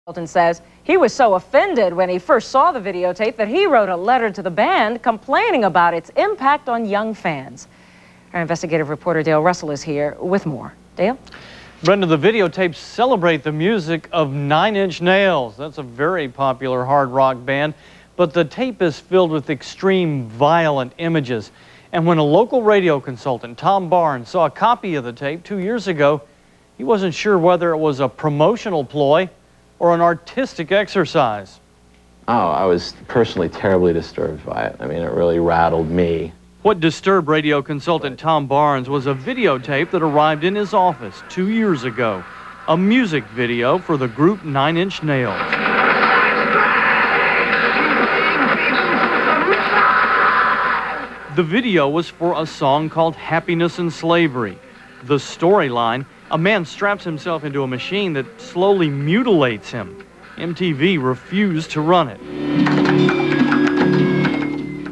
Says he was so offended when he first saw the videotape that he wrote a letter to the band complaining about its impact on young fans. Our investigative reporter Dale Russell is here with more. Dale? Brenda, the videotapes celebrate the music of Nine Inch Nails. That's a very popular hard rock band, but the tape is filled with extreme violent images. And when a local radio consultant, Tom Barnes, saw a copy of the tape 2 years ago, he wasn't sure whether it was a promotional ploy or an artistic exercise. Oh, I was personally terribly disturbed by it. I mean, it really rattled me. What disturbed radio consultant Tom Barnes was a videotape that arrived in his office 2 years ago, a music video for the group Nine Inch Nails. The video was for a song called Happiness and Slavery. The storyline: a man straps himself into a machine that slowly mutilates him. MTV refused to run it.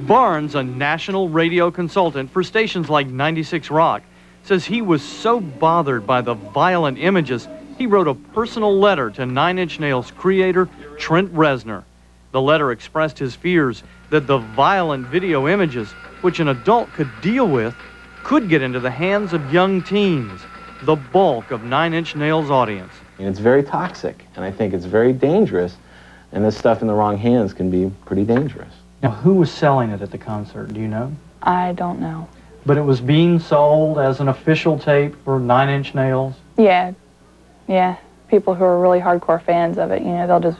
Barnes, a national radio consultant for stations like 96 Rock, says he was so bothered by the violent images, he wrote a personal letter to Nine Inch Nails creator Trent Reznor. The letter expressed his fears that the violent video images, which an adult could deal with, could get into the hands of young teens, the bulk of Nine Inch Nails' audience. And it's very toxic, and I think it's very dangerous, and this stuff in the wrong hands can be pretty dangerous. Now, who was selling it at the concert, do you know? I don't know. But it was being sold as an official tape for Nine Inch Nails? Yeah. People who are really hardcore fans of it, you know, they'll just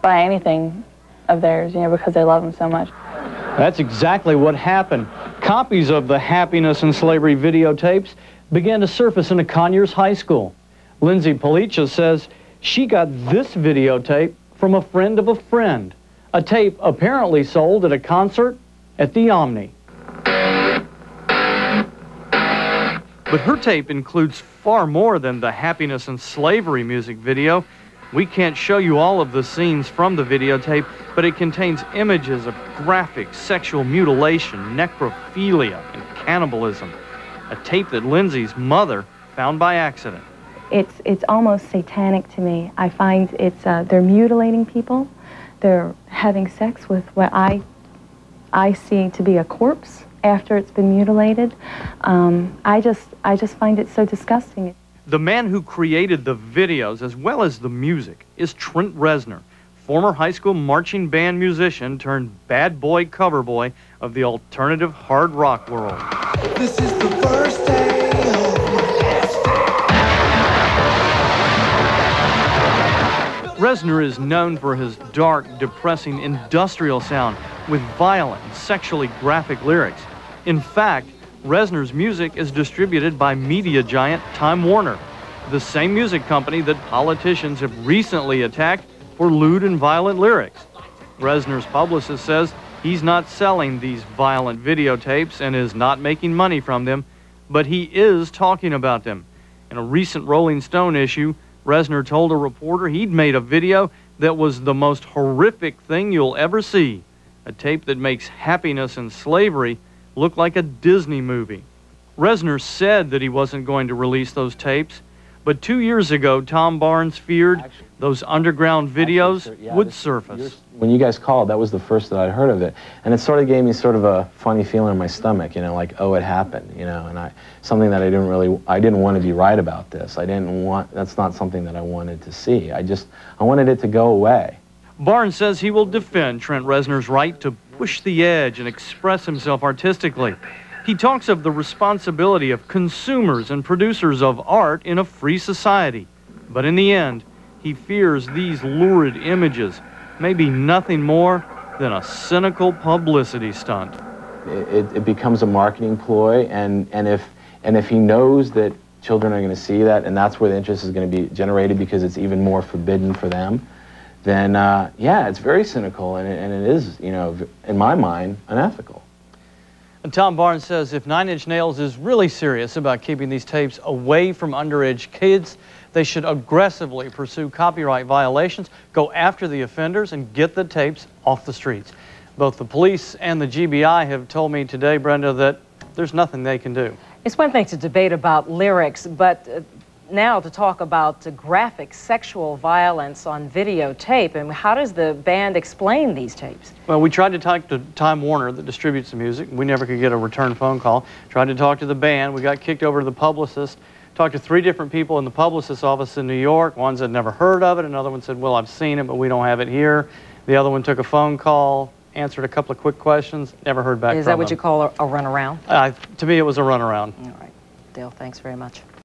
buy anything of theirs, you know, because they love them so much. That's exactly what happened. Copies of the Happiness and Slavery videotapes began to surface in a Conyers high school. Lindsay Policha says she got this videotape from a friend of a friend, a tape apparently sold at a concert at the Omni. But her tape includes far more than the Happiness and Slavery music video. We can't show you all of the scenes from the videotape, but it contains images of graphic sexual mutilation, necrophilia, and cannibalism. A tape that Lindsay's mother found by accident. It's almost satanic to me. I find it's they're mutilating people. They're having sex with what I see to be a corpse after it's been mutilated. I just find it so disgusting. The man who created the videos as well as the music is Trent Reznor, former high school marching band musician turned bad boy cover boy of the alternative hard rock world. This is the first day of my last day. Reznor is known for his dark, depressing, industrial sound with violent and sexually graphic lyrics. In fact, Reznor's music is distributed by media giant Time Warner, the same music company that politicians have recently attacked for lewd and violent lyrics. Reznor's publicist says he's not selling these violent videotapes and is not making money from them, but he is talking about them. In a recent Rolling Stone issue, Reznor told a reporter he'd made a video that was the most horrific thing you'll ever see, a tape that makes Happiness and Slavery look like a Disney movie. Reznor said that he wasn't going to release those tapes, but 2 years ago, Tom Barnes feared those underground videos would surface. When you guys called, that was the first that I'd heard of it, and it sort of gave me sort of a funny feeling in my stomach, you know, like, oh, it happened, you know, and something that I didn't want to be right about this. That's not something that I wanted to see. I wanted it to go away. Barnes says he will defend Trent Reznor's right to push the edge and express himself artistically. He talks of the responsibility of consumers and producers of art in a free society. But in the end, he fears these lurid images may be nothing more than a cynical publicity stunt. It becomes a marketing ploy, and if he knows that children are going to see that, and that's where the interest is going to be generated because it's even more forbidden for them, then yeah, it's very cynical, and it is, you know, in my mind, unethical. And Tom Barnes says if Nine Inch Nails is really serious about keeping these tapes away from underage kids, they should aggressively pursue copyright violations, go after the offenders, and get the tapes off the streets. Both the police and the GBI have told me today, Brenda, that there's nothing they can do. It's one thing to debate about lyrics, but now to talk about the graphic sexual violence on videotape. And how does the band explain these tapes? Well, we tried to talk to Time Warner that distributes the music. We never could get a return phone call. Tried to talk to the band. We got kicked over to the publicist. Talked to 3 different people in the publicist's office in New York. One said never heard of it. Another one said, well, I've seen it, but we don't have it here. The other one took a phone call, answered a couple of quick questions, never heard back from them. Is that what you call a runaround? To me, it was a runaround. All right. Dale, thanks very much.